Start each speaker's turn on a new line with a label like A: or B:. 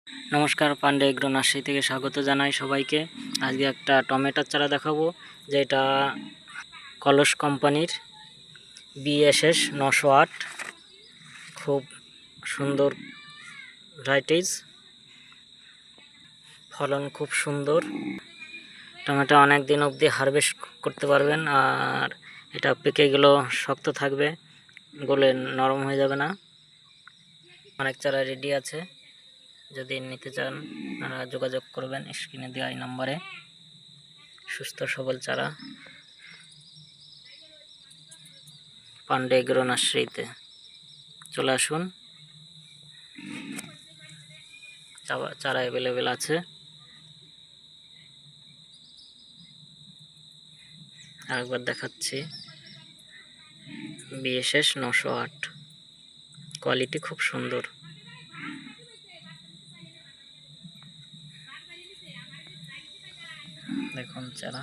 A: নমস্কার, Pandey agro nursery থেকে স্বাগত জানাই সবাইকে। আজকে একটা টমেটোর চারা দেখাবো, যেটা কলস কোম্পানির BSS 908। খুব সুন্দর ভ্যারাইটিস, ফলন খুব সুন্দর। টমেটো অনেক দিন অবধি হারভেস্ট করতে পারবেন, আর এটা পেকে গেলেও শক্ত থাকবে, গলে নরম হয়ে যাবে না। অনেক চারা রেডি আছে, যদি নিতে চান আপনারা যোগাযোগ করবেন স্ক্রিনে দেওয়া এই নম্বরে। সুস্থ সবল চারা পান্ডে এগ্রো নার্সারিতে চলে আসুন, চারা অ্যাভেলেবেল আছে। আরেকবার দেখাচ্ছি, BSS 908, কোয়ালিটি খুব সুন্দর। দেখুন চারা।